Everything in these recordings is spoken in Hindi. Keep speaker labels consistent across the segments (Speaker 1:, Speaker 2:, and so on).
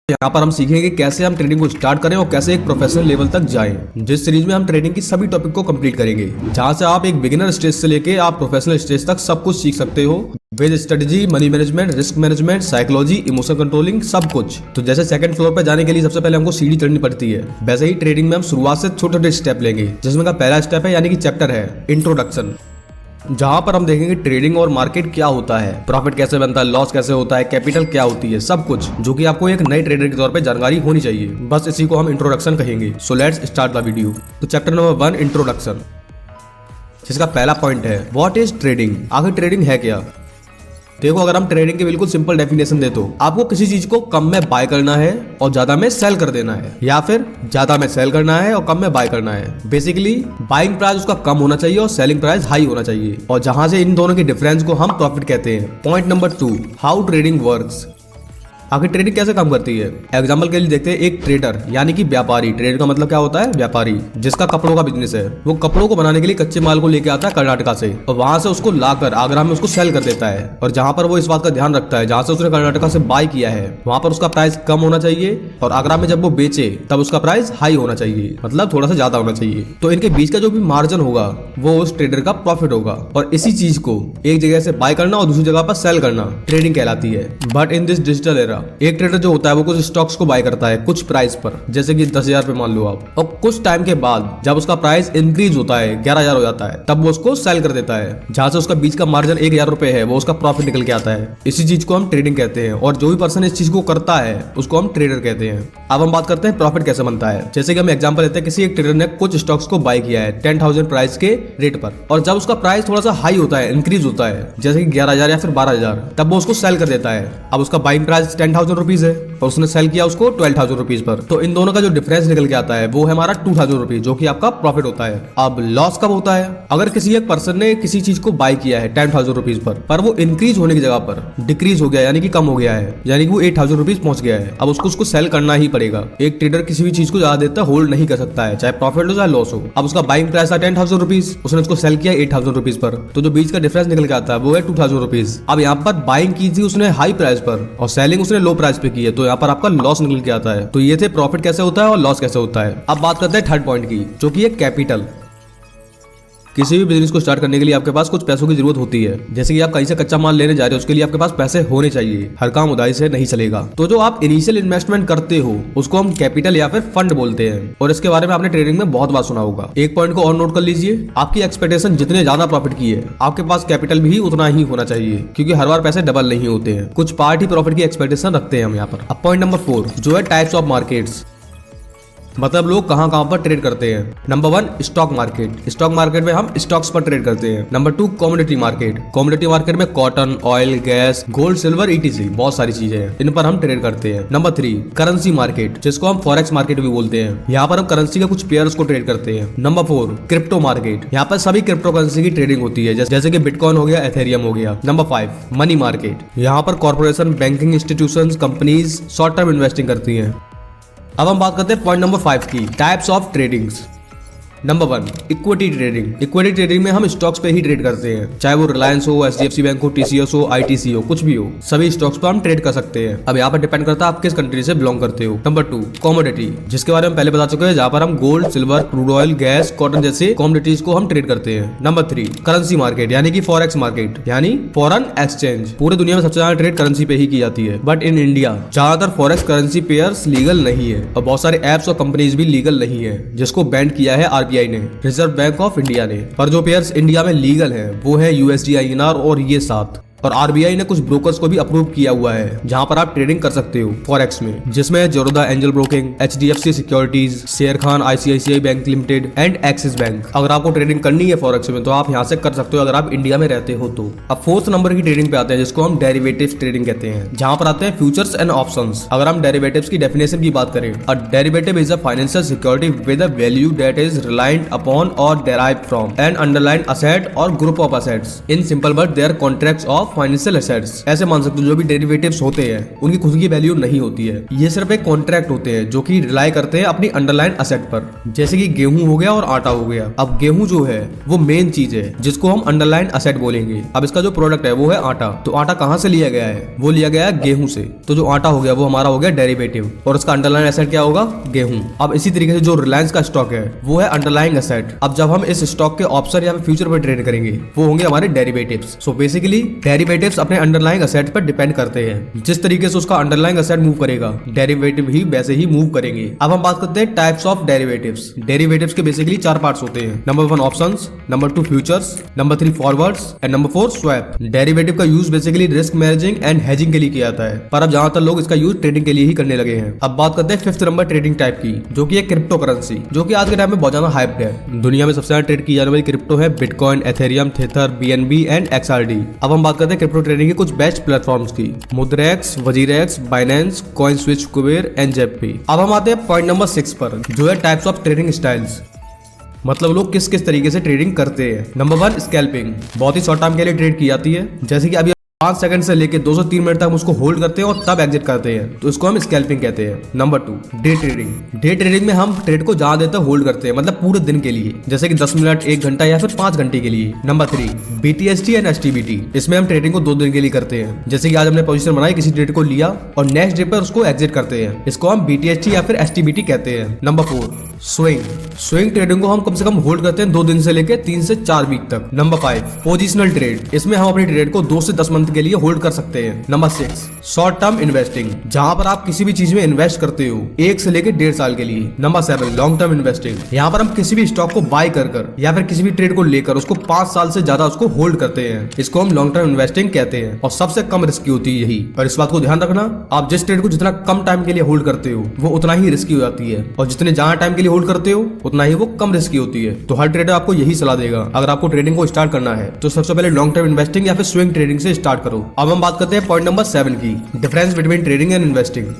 Speaker 1: यहाँ पर हम सीखेंगे कैसे हम ट्रेडिंग को स्टार्ट करें और कैसे एक प्रोफेशनल लेवल तक जाएं। जिस सीरीज में हम ट्रेडिंग की सभी टॉपिक को कंप्लीट करेंगे, जहाँ से आप एक बिगिनर स्टेज से लेके आप प्रोफेशनल स्टेज तक सब कुछ सीख सकते हो। With strategy, money management, risk management, psychology, emotion controlling, सब कुछ। तो जैसे सेकंड फ्लोर पे जाने के लिए सबसे पहले हमको सीढ़ी चढ़नी पड़ती है, वैसे ही ट्रेडिंग में हम शुरुआत से छोटे छोटे स्टेप लेंगे, जिसमें का पहला स्टेप है यानी कि चैप्टर है इंट्रोडक्शन, जहां पर हम देखेंगे ट्रेडिंग और मार्केट क्या होता है, प्रॉफिट कैसे बनता है, लॉस कैसे होता है, कैपिटल क्या होती है, सब कुछ जो कि आपको एक नए ट्रेडर के तौर पे जानकारी होनी चाहिए। बस इसी को हम इंट्रोडक्शन कहेंगे। So let's start the video. तो चैप्टर नंबर 1 इंट्रोडक्शन, जिसका पहला पॉइंट है व्हाट इज ट्रेडिंग। आखिर ट्रेडिंग है क्या। देखो, अगर हम ट्रेडिंग की बिल्कुल सिंपल डेफिनेशन दे तो आपको किसी चीज को कम में बाय करना है और ज्यादा में सेल कर देना है, या फिर ज्यादा में सेल करना है और कम में बाय करना है। बेसिकली बाइंग प्राइस उसका कम होना चाहिए और सेलिंग प्राइस हाई होना चाहिए, और जहां से इन दोनों के डिफरेंस को हम प्रॉफिट कहते हैं। Point number 2, how trading works. आखिर ट्रेडिंग कैसे काम करती है। एग्जाम्पल के लिए देखते हैं, एक ट्रेडर यानी कि व्यापारी, ट्रेडर का मतलब क्या होता है, व्यापारी, जिसका कपड़ों का बिजनेस है। वो कपड़ों को बनाने के लिए कच्चे माल को लेके आता है कर्नाटका से, और वहां से उसको लाकर आगरा में उसको सेल कर देता है। और जहां पर वो इस बात का ध्यान रखता है, जहां से उसने कर्नाटका से बाय किया है वहां पर उसका प्राइस कम होना चाहिए, और आगरा में जब वो बेचे तब उसका प्राइस हाई होना चाहिए, मतलब थोड़ा सा ज्यादा होना चाहिए। तो इनके बीच का जो भी मार्जिन होगा वो उस ट्रेडर का प्रॉफिट होगा, और इसी चीज को एक जगह से बाय करना और दूसरी जगह पर सेल करना ट्रेडिंग कहलाती है। But in this digital era, एक ट्रेडर जो होता है वो कुछ स्टॉक्स को बाय करता है कुछ प्राइस पर, जैसे कि 10,000 पे मान लो आप, और कुछ टाइम के बाद जब उसका प्राइस इंक्रीज होता है 11,000 हो जाता है, तब वो उसको सेल कर देता है। जहां से उसका बीच का मार्जिन 1,000 रुपए है वो उसका प्रॉफिट निकल के आता है। इसी चीज को हम ट्रेडिंग कहते हैं, और जो भी पर्सन इस चीज को करता है उसको हम ट्रेडर कहते हैं। अब हम बात करते हैं प्रॉफिट कैसे बनता है। जैसे कि हम एग्जांपल लेते हैं, किसी एक ट्रेडर ने कुछ स्टॉक्स को बाय किया है 10,000 प्राइस के रेट पर, और जब उसका प्राइस थोड़ा सा हाई होता है, इंक्रीज होता है, जैसे कि 11,000 या फिर 12,000, तब वो उसको सेल कर देता है। अब उसका बाइंग प्राइस 10,000 रुपीज है और उसने सेल किया उसको 12,000 रुपीज पर, तो इन दोनों का जो डिफरेंस निकल के आता है वो है हमारा 2,000 रुपीज, जो कि आपका प्रॉफिट होता है। अब लॉस कब होता है। अगर किसी एक पर्सन ने किसी चीज को बाय किया है 10,000 रुपीज पर वो इंक्रीज होने की जगह पर डिक्रीज हो गया, यानी कि कम हो गया है, यानी कि वो 8,000 रुपीज पहुंच गया है। अब उसको सेल करना ही पड़ेगा। एक ट्रेडर किसी भी चीज को ज्यादा देर तक होल्ड नहीं कर सकता है, चाहे प्रॉफिट हो चाहे लॉस हो। अब उसका बाइंग प्राइस था 10,000 रुपीज, उसने उसको सेल किया 8,000 रुपीज पर, तो जो बीच का डिफरेंस निकल के आता है वो है 2,000 रुपीज। अब यहाँ पर बाइंग की थी उसने हाई प्राइस पर और सेलिंग उसने लो प्राइस पे की है, तो यहाँ पर आपका लॉस निकल के आता है। तो ये थे प्रॉफिट कैसे होता है और लॉस कैसे होता है। अब बात करते हैं थर्ड पॉइंट की, जो कि है कैपिटल। किसी भी बिजनेस को स्टार्ट करने के लिए आपके पास कुछ पैसों की जरूरत होती है। जैसे कि आप कहीं से कच्चा माल लेने जा रहे हो, उसके लिए आपके पास पैसे होने चाहिए। हर काम उधारी से नहीं चलेगा। तो जो आप इनिशियल इन्वेस्टमेंट करते हो उसको हम कैपिटल या फिर फंड बोलते हैं, और इसके बारे में आपने ट्रेडिंग में बहुत बार सुना होगा। एक पॉइंट को और नोट कर लीजिए, आपकी एक्सपेक्टेशन जितने ज्यादा प्रॉफिट की है, आपके पास कैपिटल भी उतना ही होना चाहिए, क्योंकि हर बार पैसे डबल नहीं होते हैं, कुछ पार्ट ही प्रॉफिट की एक्सपेक्टेशन रखते हैं हम यहाँ पर। अब पॉइंट नंबर 4 जो है टाइप्स ऑफ मार्केट्स, मतलब लोग कहां कहां पर ट्रेड करते हैं। Number 1 stock market, stock market में हम स्टॉक्स पर ट्रेड करते हैं। Number 2 commodity market, commodity market में cotton, oil, gas, gold, silver, ETC बहुत सारी चीजें हैं, इन पर हम ट्रेड करते हैं। नंबर 3 करेंसी मार्केट, जिसको हम फॉरेक्स मार्केट भी बोलते हैं, यहाँ पर हम करेंसी के कुछ पेयर्स को ट्रेड करते हैं। नंबर 4 क्रिप्टो मार्केट, यहाँ पर सभी क्रिप्टो करेंसी की ट्रेडिंग होती है, जैसे कि बिटकॉइन हो गया, एथेरियम हो गया। नंबर 5 मनी मार्केट, यहाँ पर corporation, banking institutions, companies short term investing करती हैं। अब हम बात करते हैं पॉइंट नंबर 5 की, types of tradings. Number 1 equity trading. Equity trading में हम स्टॉक्स पे ही ट्रेड करते हैं, चाहे वो रिलायंस हो, HDFC बैंक हो, TCS हो, ITC हो, कुछ भी हो, सभी स्टॉक्स पर हम ट्रेड कर सकते हैं। अब यहाँ पर डिपेंड करता है आप किस कंट्री से बिलोंग करते हो। नंबर 2 कमोडिटी, जिसके बारे में पहले बता चुके हैं, जहाँ पर हम gold, silver, crude oil, gas, cotton जैसे कमोडिटीज को हम ट्रेड करते हैं। नंबर 3 करेंसी मार्केट, यानी कि फॉरेक्स मार्केट, यानी फॉरेन एक्सचेंज। पूरे दुनिया में सबसे ज्यादा ट्रेड करेंसी पे ही की जाती है, बट इन इंडिया ज्यादातर फॉरेक्स करेंसी पेयर्स लीगल नहीं है, और बहुत सारे एप्स और कंपनीज भी लीगल नहीं है, जिसको बैन किया है RBI ने, रिजर्व बैंक ऑफ इंडिया ने। पर जो पेयर्स इंडिया में लीगल है वो है USD INR और ये 7, और RBI ने कुछ ब्रोकर्स को भी अप्रूव किया हुआ है, जहां पर आप ट्रेडिंग कर सकते हो फॉरेक्स में, जिसमें जोरोदा एंजल ब्रोकिंग, HDFC सिक्योरिटीज, शेर Khan, ICICI bank limited and axis bank. अगर आपको ट्रेडिंग करनी है फॉरेक्स में तो आप यहाँ से कर सकते हो, अगर आप इंडिया में रहते हो तो। अब 4th नंबर की ट्रेडिंग पे आते हैं, जिसको हम डेरिवेटिव्स ट्रेडिंग कहते हैं, जहां पर आते हैं फ्यूचर्स एंड ऑप्शंस। अगर हम डेरिवेटिव्स की डेफिनेशन की बात करें, a derivative is a financial security with a value that is reliant upon और derived from an underline asset और group of assets. In simple word they are contracts of of financial assets. ऐसे मान सकते हो जो भी डेरिवेटिव्स होते हैं उनकी खुद की वैल्यू नहीं होती है, ये सिर्फ एक कॉन्ट्रैक्ट होते हैं जो कि रिलाई करते हैं अपनी अंडरलाइन एसेट पर, जैसे कि गेहूं हो गया और आटा हो गया। अब गेहूं जो है वो मेन चीज है जिसको हम अंडरलाइन एसेट बोलेंगे। अब इसका जो प्रोडक्ट है वो है आटा, तो आटा कहां से लिया गया है, वो लिया गया है गेहूं से, तो जो आटा हो गया वो हमारा हो गया डेरिवेटिव और उसका अंडरलाइन एसेट क्या होगा, गेहूं। अब इसी तरीके से जो रिलायंस का स्टॉक है वो है अंडरलाइंग एसेट। अब जब हम इस स्टॉक के ऑप्शन या फ्यूचर पर ट्रेड करेंगे वो होंगे हमारे डेरिवेटिव्स। सो बेसिकली डेरिवेटिव्स अपने अंडरलाइंग एसेट पर डिपेंड करते हैं, जिस तरीके से उसका अंडरलाइंग एसेट मूव करेगा डेरिवेटिव ही वैसे ही मूव करेंगे। अब हम बात करते हैं टाइप्स ऑफ डेरिवेटिव्स। डेरिवेटिव्स के बेसिकली 4 पार्ट्स होते हैं। Number 1 options, number 2 futures, number 3 forwards and number 4 swap. Derivative का use basically risk managing and hedging के लिए किया जाता है, पर अब ज्यादातर लोग इसका यूज ट्रेडिंग के लिए ही करने लगे हैं। अब बात करते हैं 5th नंबर ट्रेडिंग टाइप की, जो कि है क्रिप्टो करेंसी, जो कि आज के टाइम में बहुत ज्यादा हाइप्ड है। दुनिया में सबसे ज्यादा ट्रेड की जाने वाली क्रिप्टो है bitcoin, Ethereum, Tether, BNB and XRD। अब हम बात करते हैं क्रिप्टो ट्रेडिंग के कुछ बेस्ट प्लेटफॉर्म्स की, Mudrex, WazirX, Binance, CoinSwitch, Kuvera and ZebPay. अब हम आते हैं पॉइंट नंबर 6 पर, जो है टाइप्स ऑफ ट्रेडिंग स्टाइल्स, मतलब लोग किस किस तरीके से ट्रेडिंग करते हैं। नंबर 1 स्कैल्पिंग, बहुत ही शॉर्ट टाइम के लिए ट्रेड की जाती है, जैसे कि अभी 5 सेकंड से लेके 2 से 3 मिनट तक हम उसको होल्ड करते हैं और तब एग्जिट करते हैं, तो इसको हम स्कैल्पिंग कहते हैं। Number 2 day trading. Day trading में हम ट्रेड को ज्यादा देर तक होल्ड करते हैं, मतलब पूरे दिन के लिए, जैसे कि 10 मिनट, 1 घंटा या फिर 5 घंटे के लिए। Number 3 BTST and STBT। इसमें हम ट्रेडिंग को 2 दिन के लिए करते हैं, जैसे कि आज हमने पोजीशन बनाई, किसी ट्रेड को लिया और नेक्स्ट डे पर उसको एग्जिट करते हैं, इसको हम BTST या फिर STBT कहते हैं। Number 4 swing. स्विंग ट्रेडिंग को हम कम से कम होल्ड करते हैं 2 दिन से लेकर 3 से 4 वीक तक। Number 5 positional trade. इसमें हम अपनी ट्रेड को 2 से 10 मंथ के लिए होल्ड कर सकते हैं। नंबर 6 शॉर्ट टर्म इन्वेस्टिंग, जहां पर आप किसी भी चीज में इन्वेस्ट करते हो 1 से लेकर 1.5 साल के लिए। नंबर 7 लॉन्ग टर्म इन्वेस्टिंग, यहाँ पर हम किसी भी स्टॉक को बाय कर या फिर किसी भी ट्रेड को लेकर उसको 5 साल से ज्यादा उसको होल्ड करते हैं, इसको हम लॉन्ग टर्म इन्वेस्टिंग कहते हैं और सबसे कम रिस्की होती है यही। और इस बात को ध्यान रखना, आप जिस ट्रेड को जितना कम टाइम के लिए होल्ड करते हो वो उतना ही रिस्की हो जाती है, और जितने ज्यादा टाइम के लिए होल्ड करते हो उतना ही वो कम रिस्की होती है। तो हर ट्रेडर आपको यही सलाह देगा, अगर आपको ट्रेडिंग को स्टार्ट करना है तो सबसे पहले लॉन्ग टर्म इन्वेस्टिंग या फिर स्विंग ट्रेडिंग से स्टार्ट करो। अब हम बात करते हैं पॉइंट नंबर 7 की, difference between trading and investing.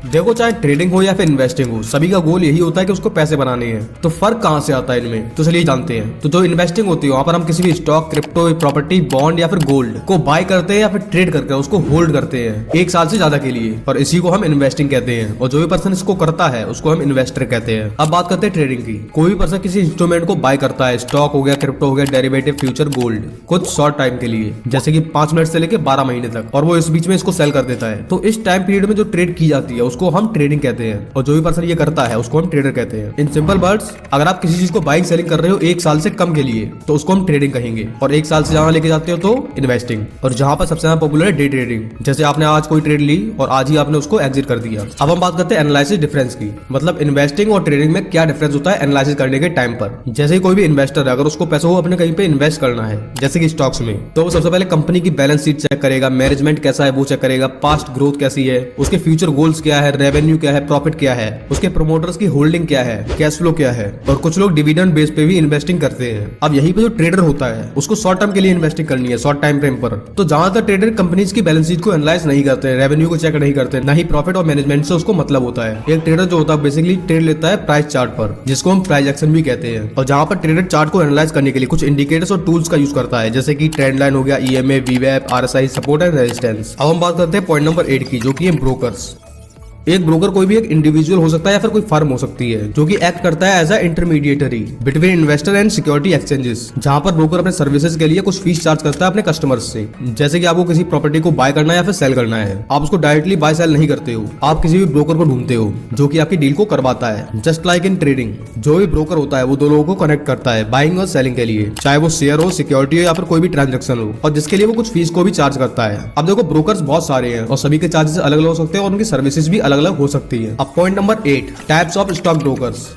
Speaker 1: देखो चाहे ट्रेडिंग हो या फिर इन्वेस्टिंग हो, सभी का गोल यही होता है कि उसको पैसे बनाने हैं। तो फर्क कहां से आता है इनमें, तो चलिए जानते हैं। तो जो इन्वेस्टिंग होती है वहां पर हम किसी भी स्टॉक, क्रिप्टो, प्रॉपर्टी, बॉन्ड या फिर गोल्ड को बाय करते हैं या फिर ट्रेड करके उसको होल्ड करते हैं 1 साल से ज्यादा के लिए, और इसी को हम इन्वेस्टिंग कहते हैं। और जो भी पर्सन इसको करता है उसको हम इन्वेस्टर कहते हैं। अब बात करते हैं ट्रेडिंग की। कोई भी पर्सन किसी इंस्ट्रूमेंट को बाय करता है, स्टॉक हो गया, क्रिप्टो हो गया, डेरिवेटिव, फ्यूचर, गोल्ड, कुछ शॉर्ट टाइम के लिए, जैसे कि 5 मिनट से लेकर 12 महीने तक, और वो इस बीच में इसको सेल कर देता है। तो इस टाइम पीरियड में जो ट्रेड की जाती है उसको हम ट्रेडिंग कहते हैं, और जो भी पर्सन ये करता है उसको हम ट्रेडर कहते हैं। इन सिंपल वर्ड्स, अगर आप किसी चीज को बाइंग सेलिंग कर रहे हो 1 साल से कम के लिए तो उसको हम ट्रेडिंग कहेंगे, और 1 साल से ज्यादा लेके जाते हो तो इन्वेस्टिंग। और जहां पर सबसे ज्यादा पॉपुलर है डे ट्रेडिंग, जैसे आपने आज कोई ट्रेड ली और आज ही आपने उसको एग्जिट कर दिया। अब हम बात करते हैं एनालिसिस डिफरेंस की, मतलब इन्वेस्टिंग और ट्रेडिंग में क्या डिफरेंस होता है एनालिसिस करने के टाइम पर। जैसे कोई भी इन्वेस्टर है, अगर उसको पैसा हो अपने कहीं पे इन्वेस्ट करना है, जैसे कि स्टॉक्स में, तो वो सबसे पहले कंपनी की बैलेंस शीट चेक करेगा, मैनेजमेंट कैसा है वो चेक करेगा, पास्ट ग्रोथ कैसी है, उसके फ्यूचर गोल्स क्या है, रेवेन्यू क्या है, प्रॉफिट क्या है, उसके प्रमोटर्स की होल्डिंग क्या है, कैश फ्लो क्या है। और कुछ लोग डिविडेंड बेस पे भी इन्वेस्टिंग करते हैं। अब यही पे जो ट्रेडर होता है उसको शॉर्ट टर्म के लिए इन्वेस्टिंग करनी है, शॉर्ट टाइम फ्रेम पर। तो ज्यादातर ट्रेडर कंपनीज की बैलेंस शीट को एनालाइज नहीं करते, रेवेन्यू को चेक नहीं करते, ना ही प्रॉफिट और मैनेजमेंट से उसको मतलब होता है। एक ट्रेडर जो होता है बेसिकली ट्रेड लेता है प्राइस चार्ट पर, जिसको हम प्राइस एक्शन भी कहते हैं, और जहां पर ट्रेडर चार्ट को एनालाइज करने के लिए कुछ इंडिकेटर्स और टूल्स का यूज करता है, जैसे कि ट्रेंड लाइन हो गया, EMA, VWAP, RSI, support and resistance. अब हम बात करते हैं पॉइंट नंबर 8 की, जो कि है ब्रोकर्स। एक ब्रोकर कोई भी एक इंडिविजुअल हो सकता है या फिर कोई फर्म हो सकती है जो कि एक्ट करता है as a intermediary between investor and security exchanges, जहां पर ब्रोकर अपने सर्विसेज के लिए कुछ फीस चार्ज करता है अपने कस्टमर्स से। जैसे कि आपको किसी प्रॉपर्टी को बाय करना है या फिर सेल करना है, आप उसको डायरेक्टली बाय सेल नहीं करते हो, आप किसी भी ब्रोकर को ढूंढते हो जो कि आपकी डील को करवाता है। जस्ट लाइक इन ट्रेडिंग, जो भी ब्रोकर होता है वो 2 लोगों को कनेक्ट करता है बाइंग और सेलिंग के लिए, चाहे वो शेयर हो, सिक्योरिटी हो या फिर कोई भी ट्रांजेक्शन हो, और जिसके लिए वो कुछ फीस को भी चार्ज करता है। अब देखो ब्रोकर्स बहुत सारे हैं और सभी के चार्जेस अलग अलग हो सकते हैं और उनकी सर्विसेज भी अलग अलग हो सकती है। अब point number 8 types of stock brokers.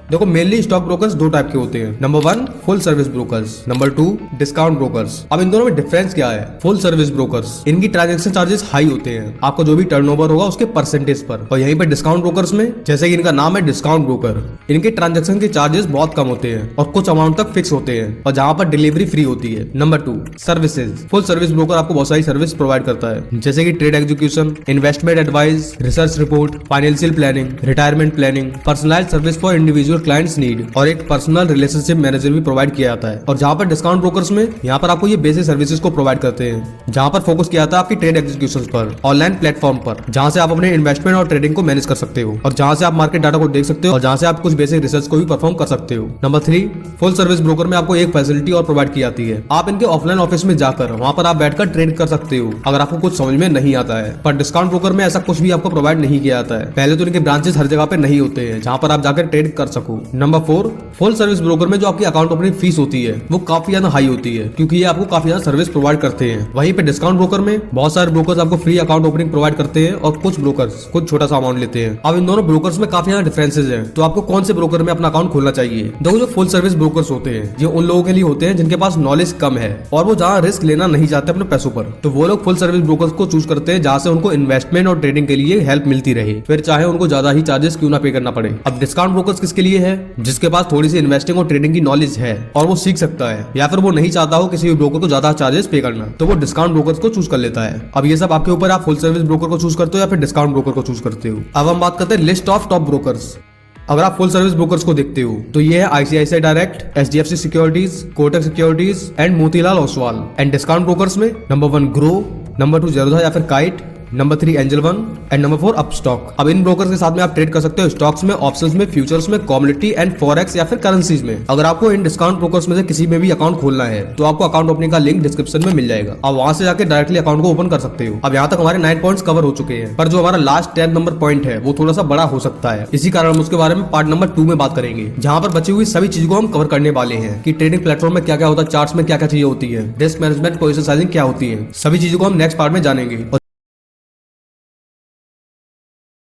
Speaker 1: देखो मेनली स्टॉक ब्रोकर्स 2 टाइप के होते हैं। Number 1 full service brokers, number 2 discount brokers. अब इन दोनों में डिफरेंस क्या है? फुल सर्विस ब्रोकर्स, इनकी ट्रांजैक्शन चार्जेस हाई होते हैं, आपको जो भी टर्नओवर होगा उसके परसेंटेज पर। और यहीं पे डिस्काउंट ब्रोकर्स में, जैसे कि इनका नाम है डिस्काउंट ब्रोकर, इनके ट्रांजैक्शन के चार्जेस बहुत कम होते हैं और कुछ अमाउंट तक फिक्स होते हैं, और जहां पर डिलीवरी फ्री होती है। Number 2 services. Full service broker आपको बहुत सारी सर्विस प्रोवाइड करता है, जैसे कि trade execution, investment advice, research report, financial planning, retirement planning, personalised service for individual your clients need और एक पर्सनल रिलेशनशिप मैनेजर भी प्रोवाइड किया जाता है। और जहाँ पर डिस्काउंट ब्रोकर्स में यहाँ पर आपको ये बेसिक सर्विसेज को प्रोवाइड करते हैं, जहाँ पर फोकस किया जाता है आपकी ट्रेड एग्जीक्यूशन पर, ऑनलाइन प्लेटफॉर्म पर, जहाँ से आप अपने इन्वेस्टमेंट और ट्रेडिंग को मैनेज कर सकते हो और जहाँ से आप मार्केट डाटा को देख सकते हो और जहाँ से आप कुछ बेसिक रिसर्च को भी परफॉर्म कर सकते हो। नंबर 3, फुल सर्विस ब्रोकर में आपको एक फैसिलिटी और प्रोवाइड की जाती है। आप इनके ऑफलाइन ऑफिस में जाकर वहाँ पर आप बैठकर ट्रेड कर सकते हो अगर आपको कुछ समझ में नहीं आता है। पर डिस्काउंट ब्रोकर में ऐसा कुछ भी आपको प्रोवाइड नहीं किया जाता है। पहले तो इनके ब्रांचेस हर जगह पे नहीं होते हैं जहाँ पर आप जाकर ट्रेड कर सको। नंबर 4, फुल सर्विस ब्रोकर में जो आपकी अकाउंट ओपनिंग फीस होती है वो काफी ज्यादा हाई होती है, क्योंकि ये आपको काफी ज्यादा सर्विस प्रोवाइड करते हैं। वहीं पे डिस्काउंट ब्रोकर में बहुत सारे ब्रोकर्स आपको फ्री अकाउंट ओपनिंग प्रोवाइड करते हैं और कुछ ब्रोकर्स कुछ छोटा सा अमाउंट लेते हैं। अब इन दोनों ब्रोकर्स में काफी ज्यादा डिफरेंसेस हैं, तो आपको कौन से ब्रोकर में अपना अकाउंट खोलना चाहिए। देखो, जो फुल सर्विस ब्रोकर्स होते हैं ये उन लोगों के लिए होते हैं जिनके पास नॉलेज कम है और वो जहाँ रिस्क लेना नहीं चाहते अपने पैसों पर, तो वो लोग फुल सर्विस ब्रोकर्स को चूज करते हैं जहाँ से उनको इन्वेस्टमेंट और ट्रेडिंग के लिए हेल्प मिलती रहे, फिर चाहे उनको ज्यादा ही चार्जेस क्यों ना पे करना पड़े। अब डिस्काउंट ब्रोकर्स किसके लिए है? जिसके पास थोड़ी सी इन्वेस्टिंग और ट्रेडिंग की नॉलेज है और वो सीख सकता है, या फिर वो नहीं चाहता हो किसी भी ब्रोकर को ज्यादा चार्जेस पे करना, तो वो डिस्काउंट ब्रोकर्स को चूज कर लेता है। अब ये सब आपके ऊपर, आप फुल सर्विस ब्रोकर को चूज करते हो या फिर डिस्काउंट ब्रोकर को चूज करते हो। अब हम बात करते हैं लिस्ट ऑफ टॉप ब्रोकर्स। अगर आप फुल सर्विस ब्रोकर्स को देखते हो तो ये है ICICI direct, HDFC securities, Kotak securities and Motilal Oswal. And discount brokers में नंबर 1 ग्रो, नंबर 2 ज़ेरोधा या फिर kite, number 3 angel one and number 4 Upstox. अब इन ब्रोकर्स के साथ में आप ट्रेड कर सकते हो स्टॉक्स में, ऑप्शंस में, फ्यूचर्स में, कमोडिटी एंड फॉरेक्स या फिर करेंसीज में। अगर आपको इन डिस्काउंट ब्रोकर्स में से किसी में भी अकाउंट खोलना है तो आपको अकाउंट ओपनिंग का लिंक डिस्क्रिप्शन में मिल जाएगा, आप वहां से जाकर डायरेक्टली अकाउंट को ओपन कर सकते हो। अब यहाँ तक हमारे 9 पॉइंट्स कवर हो चुके हैं, पर जो हमारा लास्ट 10 नंबर पॉइंट है वो थोड़ा सा बड़ा हो सकता है, इसी कारण हम उसके बारे में पार्ट नंबर 2 में बात करेंगे, जहाँ पर बची हुई सभी चीजों को हम कवर करने वाले हैं कि ट्रेडिंग प्लेटफॉर्म में क्या क्या होता है, चार्ट्स में क्या क्या चीजें होती है, रिस्क मैनेजमेंट, पोजीशन साइजिंग क्या होती है, सभी चीजों को हम नेक्स्ट पार्ट में जानेंगे। और